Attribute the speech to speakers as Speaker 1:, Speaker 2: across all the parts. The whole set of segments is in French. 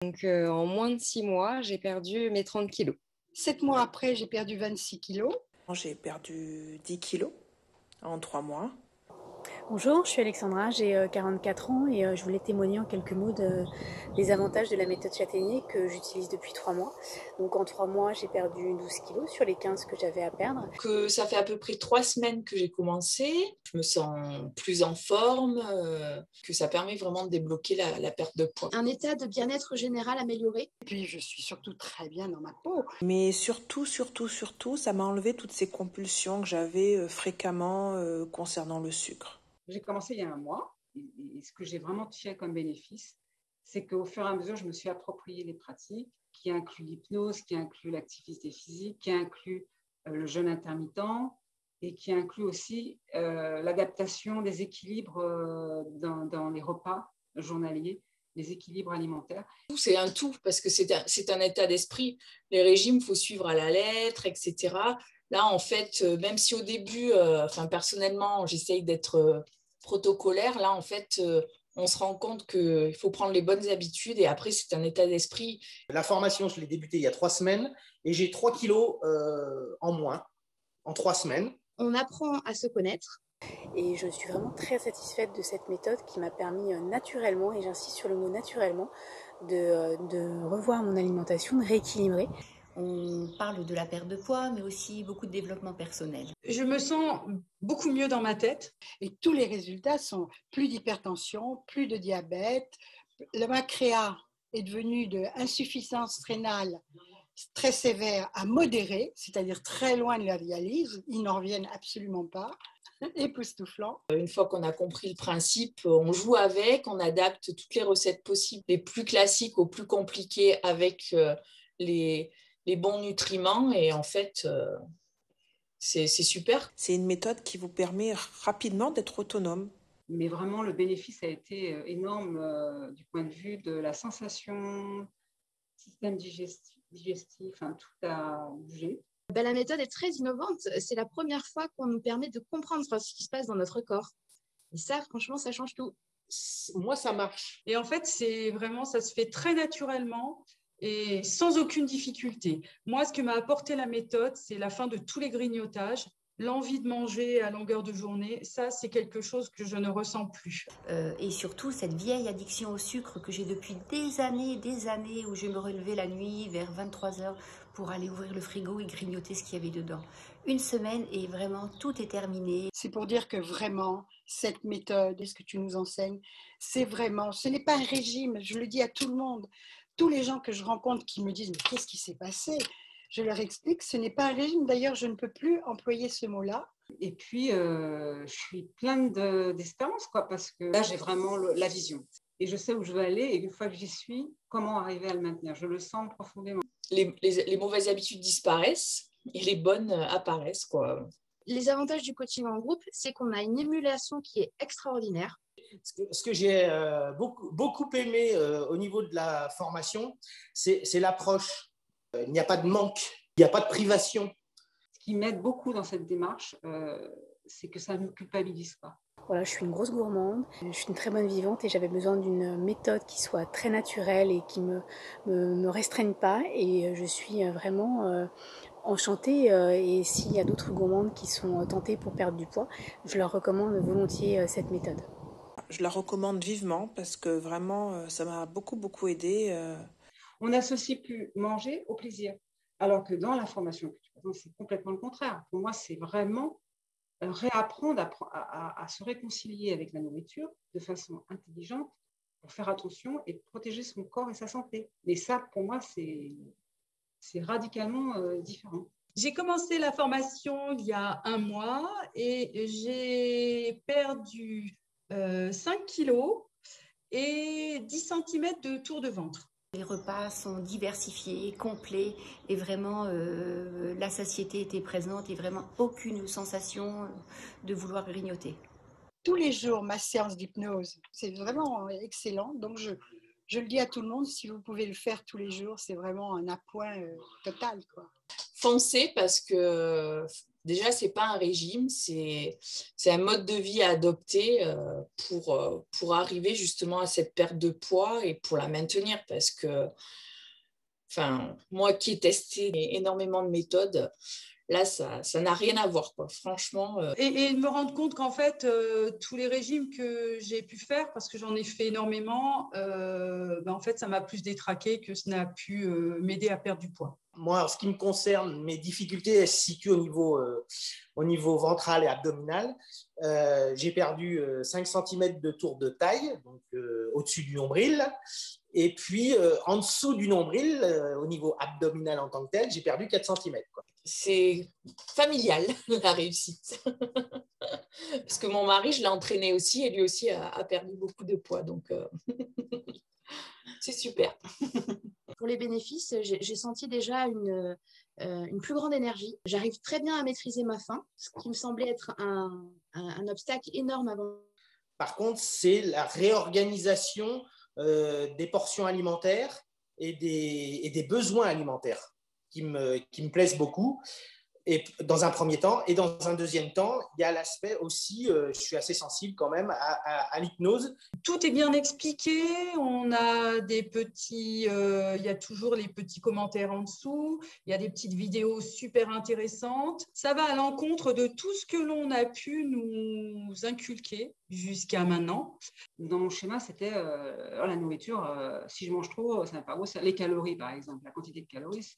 Speaker 1: Donc, en moins de 6 mois, j'ai perdu mes 30 kilos.
Speaker 2: 7 mois après, j'ai perdu 26 kilos.
Speaker 3: J'ai perdu 10 kilos en 3 mois.
Speaker 4: Bonjour, je suis Alexandra, j'ai 44 ans et je voulais témoigner en quelques mots des avantages de la méthode Châtaignier que j'utilise depuis 3 mois. Donc en 3 mois, j'ai perdu 12 kilos sur les 15 que j'avais à perdre.
Speaker 5: Ça fait à peu près 3 semaines que j'ai commencé. Je me sens plus en forme, que ça permet vraiment de débloquer la perte de poids.
Speaker 6: Un état de bien-être général amélioré.
Speaker 2: Et puis je suis surtout très bien dans ma peau.
Speaker 3: Mais surtout, ça m'a enlevé toutes ces compulsions que j'avais fréquemment concernant le sucre.
Speaker 7: J'ai commencé il y a un mois et ce que j'ai vraiment tiré comme bénéfice, c'est qu'au fur et à mesure, je me suis approprié les pratiques qui incluent l'hypnose, qui incluent l'activité physique, qui incluent le jeûne intermittent et qui incluent aussi l'adaptation des équilibres dans les repas journaliers, les équilibres alimentaires.
Speaker 5: C'est un tout parce que c'est un état d'esprit. Les régimes, il faut suivre à la lettre, etc. Là, en fait, même si au début, personnellement, j'essaye d'être protocolaire, là, en fait, on se rend compte qu'il faut prendre les bonnes habitudes et après, c'est un état d'esprit.
Speaker 8: La formation, je l'ai débutée il y a 3 semaines et j'ai 3 kilos en moins en 3 semaines.
Speaker 6: On apprend à se connaître.
Speaker 4: Et je suis vraiment très satisfaite de cette méthode qui m'a permis naturellement, et j'insiste sur le mot naturellement, de revoir mon alimentation, de rééquilibrer.
Speaker 9: On parle de la perte de poids, mais aussi beaucoup de développement personnel.
Speaker 10: Je me sens beaucoup mieux dans ma tête.
Speaker 2: Et tous les résultats sont plus d'hypertension, plus de diabète. Le macréa est devenu de insuffisance rénale très sévère à modérée, c'est-à-dire très loin de la dialyse. Ils n'en reviennent absolument pas. Époustouflant.
Speaker 5: Une fois qu'on a compris le principe, on joue avec, on adapte toutes les recettes possibles, les plus classiques aux plus compliquées avec les bons nutriments et en fait, c'est super.
Speaker 3: C'est une méthode qui vous permet rapidement d'être autonome.
Speaker 7: Mais vraiment, le bénéfice a été énorme du point de vue de la sensation, système digestif, tout a bougé.
Speaker 6: La méthode est très innovante. C'est la première fois qu'on nous permet de comprendre ce qui se passe dans notre corps. Et ça, franchement, ça change tout.
Speaker 8: Moi, ça marche.
Speaker 10: Et en fait, c'est vraiment, ça se fait très naturellement et sans aucune difficulté. Moi, ce que m'a apporté la méthode, c'est la fin de tous les grignotages, l'envie de manger à longueur de journée. Ça, c'est quelque chose que je ne ressens plus.
Speaker 9: Et surtout, cette vieille addiction au sucre que j'ai depuis des années, où je me relevais la nuit vers 23h pour aller ouvrir le frigo et grignoter ce qu'il y avait dedans. Une semaine et vraiment, tout est terminé.
Speaker 2: C'est pour dire que vraiment, cette méthode, ce que tu nous enseignes, c'est vraiment, ce n'est pas un régime, je le dis à tout le monde. Tous les gens que je rencontre qui me disent « mais qu'est-ce qui s'est passé ?» Je leur explique, ce n'est pas un régime. D'ailleurs, je ne peux plus employer ce mot-là.
Speaker 7: Et puis, je suis pleine d'espérance, parce que là, j'ai vraiment la vision. Et je sais où je veux aller. Et une fois que j'y suis, comment arriver à le maintenir? Je le sens profondément.
Speaker 5: Les mauvaises habitudes disparaissent et les bonnes apparaissent, quoi.
Speaker 6: Les avantages du coaching en groupe, c'est qu'on a une émulation qui est extraordinaire.
Speaker 8: Ce que j'ai beaucoup aimé au niveau de la formation, c'est l'approche. Il n'y a pas de manque, il n'y a pas de privation.
Speaker 7: Ce qui m'aide beaucoup dans cette démarche, c'est que ça ne me culpabilise pas.
Speaker 4: Voilà, je suis une grosse gourmande, je suis une très bonne vivante et j'avais besoin d'une méthode qui soit très naturelle et qui me restreigne pas. Et je suis vraiment enchantée. Et s'il y a d'autres gourmandes qui sont tentées pour perdre du poids, je leur recommande volontiers cette méthode.
Speaker 3: Je la recommande vivement parce que vraiment, ça m'a beaucoup aidée.
Speaker 7: On n'associe plus manger au plaisir. Alors que dans la formation que tu présentes, c'est complètement le contraire. Pour moi, c'est vraiment réapprendre à se réconcilier avec la nourriture de façon intelligente pour faire attention et protéger son corps et sa santé. Et ça, pour moi, c'est radicalement différent.
Speaker 10: J'ai commencé la formation il y a un mois et j'ai perdu 5 kilos et 10 cm de tour de ventre.
Speaker 9: Les repas sont diversifiés, complets et vraiment la satiété était présente et vraiment aucune sensation de vouloir grignoter.
Speaker 2: Tous les jours, ma séance d'hypnose, c'est vraiment excellent. Donc, je le dis à tout le monde, si vous pouvez le faire tous les jours, c'est vraiment un appoint total, quoi.
Speaker 5: foncez parce que déjà, ce n'est pas un régime, c'est un mode de vie à adopter pour arriver justement à cette perte de poids et pour la maintenir. Parce que, enfin, moi qui ai testé énormément de méthodes, là, ça n'a rien à voir, quoi. Franchement.
Speaker 10: Et de me rendre compte qu'en fait, tous les régimes que j'ai pu faire, parce que j'en ai fait énormément, en fait, ça m'a plus détraqué que ça n'a pu m'aider à perdre du poids.
Speaker 8: Moi, en ce qui me concerne, mes difficultés, elles se situent au niveau ventral et abdominal. J'ai perdu 5 cm de tour de taille, donc au-dessus du nombril. Et puis, en dessous du nombril, au niveau abdominal en tant que tel, j'ai perdu 4 cm.
Speaker 5: C'est familial, la réussite. Parce que mon mari, je l'ai entraîné aussi et lui aussi a perdu beaucoup de poids. Donc, c'est super.
Speaker 6: Pour les bénéfices, j'ai senti déjà une plus grande énergie. J'arrive très bien à maîtriser ma faim, ce qui me semblait être un obstacle énorme avant.
Speaker 8: Par contre, c'est la réorganisation des portions alimentaires et des besoins alimentaires qui me plaisent beaucoup. Et dans un premier temps, et dans un deuxième temps, il y a l'aspect aussi, je suis assez sensible quand même à l'hypnose.
Speaker 10: Tout est bien expliqué, on a des petits, il y a toujours les petits commentaires en dessous, il y a des petites vidéos super intéressantes. Ça va à l'encontre de tout ce que l'on a pu nous inculquer jusqu'à maintenant.
Speaker 7: Dans mon schéma, c'était la nourriture, si je mange trop, ça n'a pas beau. Les calories, par exemple, la quantité de calories, c'est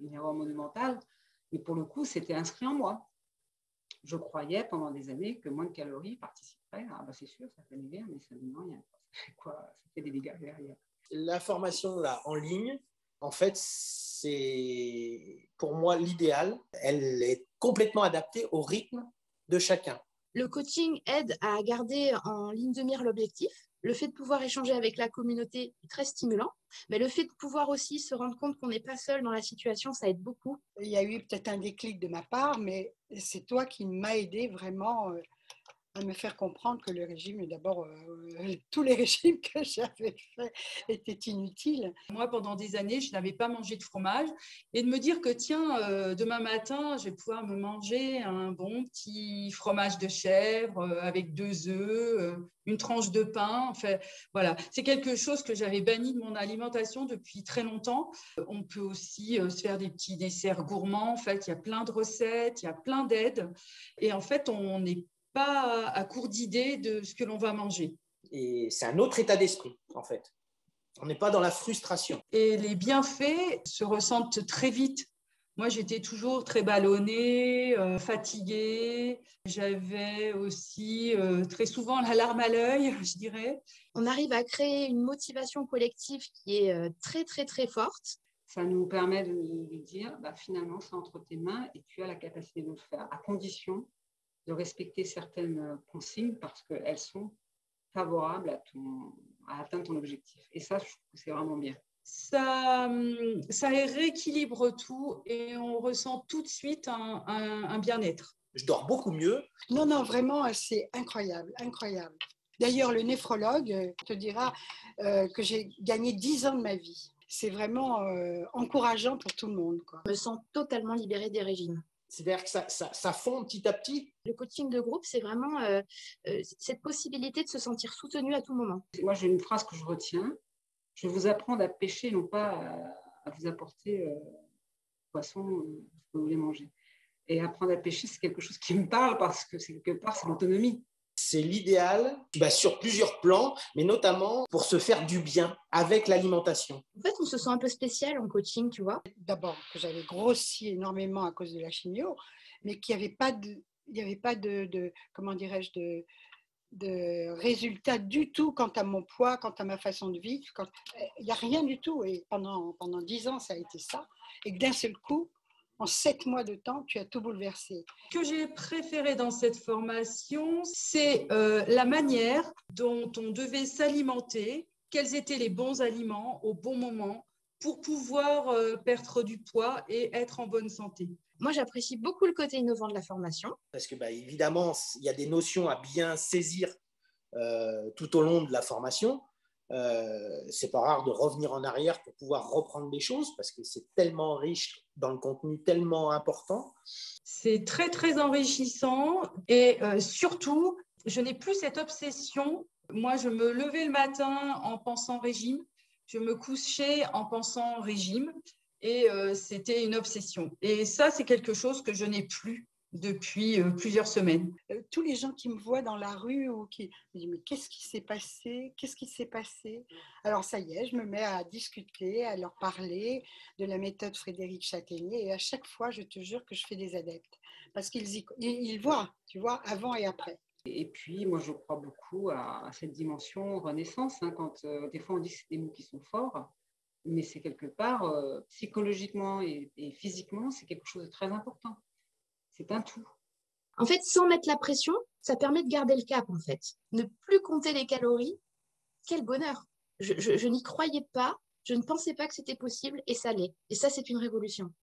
Speaker 7: une erreur monumentale. Mais pour le coup, c'était inscrit en moi. Je croyais pendant des années que moins de calories participeraient. Ah bah c'est sûr, ça fait du bien, mais ça ne donne rien. Ça fait des dégâts derrière.
Speaker 8: La formation là, en ligne, en fait, c'est pour moi l'idéal. Elle est complètement adaptée au rythme de chacun.
Speaker 6: Le coaching aide à garder en ligne de mire l'objectif. Le fait de pouvoir échanger avec la communauté est très stimulant, mais le fait de pouvoir aussi se rendre compte qu'on n'est pas seul dans la situation, ça aide beaucoup.
Speaker 2: Il y a eu peut-être un déclic de ma part, mais c'est toi qui m'as aidé vraiment à me faire comprendre que le régime, d'abord, tous les régimes que j'avais faits étaient inutiles.
Speaker 10: Moi, pendant des années, je n'avais pas mangé de fromage. Et de me dire que, tiens, demain matin, je vais pouvoir me manger un bon petit fromage de chèvre avec 2 œufs, une tranche de pain. Enfin, voilà. C'est quelque chose que j'avais banni de mon alimentation depuis très longtemps. On peut aussi se faire des petits desserts gourmands. En fait, il y a plein de recettes, il y a plein d'aides. Et en fait, on n'est pas à court d'idées de ce que l'on va manger.
Speaker 8: Et c'est un autre état d'esprit, en fait. On n'est pas dans la frustration.
Speaker 10: Et les bienfaits se ressentent très vite. Moi, j'étais toujours très ballonnée, fatiguée. J'avais aussi très souvent la larme à l'œil, je dirais.
Speaker 6: On arrive à créer une motivation collective qui est très, très, très forte.
Speaker 7: Ça nous permet de dire, finalement, c'est entre tes mains et tu as la capacité de le faire, à condition de respecter certaines consignes parce qu'elles sont favorables à atteindre ton objectif. Et ça, je trouve que c'est vraiment bien.
Speaker 10: Ça rééquilibre tout et on ressent tout de suite un bien-être.
Speaker 8: Je dors beaucoup mieux.
Speaker 2: Non, vraiment, c'est incroyable, incroyable. D'ailleurs, le néphrologue te dira que j'ai gagné 10 ans de ma vie. C'est vraiment encourageant pour tout le monde, quoi.
Speaker 6: Je me sens totalement libérée des régimes.
Speaker 8: C'est-à-dire que ça fond petit à petit.
Speaker 6: Le coaching de groupe, c'est vraiment cette possibilité de se sentir soutenu à tout moment.
Speaker 7: Moi, j'ai une phrase que je retiens. Je vais vous apprendre à pêcher, non pas à vous apporter poisson que vous voulez manger. Et apprendre à pêcher, c'est quelque chose qui me parle parce que quelque part, c'est l'autonomie.
Speaker 8: C'est l'idéal sur plusieurs plans, mais notamment pour se faire du bien avec l'alimentation.
Speaker 6: En fait, on se sent un peu spécial en coaching, tu vois.
Speaker 2: D'abord, que j'avais grossi énormément à cause de la chimio, mais qu'il n'y avait pas de comment dirais-je, de résultats du tout quant à mon poids, quant à ma façon de vivre. Il n'y a rien du tout. Et pendant 10 ans, ça a été ça. Et que d'un seul coup, en 7 mois de temps, tu as tout bouleversé.
Speaker 10: Ce que j'ai préféré dans cette formation, c'est la manière dont on devait s'alimenter, quels étaient les bons aliments au bon moment pour pouvoir perdre du poids et être en bonne santé.
Speaker 6: Moi, j'apprécie beaucoup le côté innovant de la formation.
Speaker 8: Parce que, évidemment, il y a des notions à bien saisir tout au long de la formation. C'est pas rare de revenir en arrière pour pouvoir reprendre les choses parce que c'est tellement riche dans le contenu, tellement important.
Speaker 10: C'est très, très enrichissant et surtout, je n'ai plus cette obsession. Moi, je me levais le matin en pensant régime, je me couchais en pensant régime et c'était une obsession. Et ça, c'est quelque chose que je n'ai plus depuis plusieurs semaines.
Speaker 2: Tous les gens qui me voient dans la rue ou qui me disent mais qu'est-ce qui s'est passé? Qu'est-ce qui s'est passé? Alors ça y est, je me mets à discuter, à leur parler de la méthode Frédéric Châtaignier et à chaque fois, je te jure que je fais des adeptes parce qu'ils voient, tu vois, avant et après.
Speaker 7: Et puis, moi, je crois beaucoup à cette dimension renaissance, hein, quand des fois on dit que c'est des mots qui sont forts, mais c'est quelque part, psychologiquement et physiquement, c'est quelque chose de très important. C'est un tout.
Speaker 6: En fait, sans mettre la pression, ça permet de garder le cap, en fait. Ne plus compter les calories, quel bonheur. Je n'y croyais pas, je ne pensais pas que c'était possible et ça l'est. Et ça, c'est une révolution.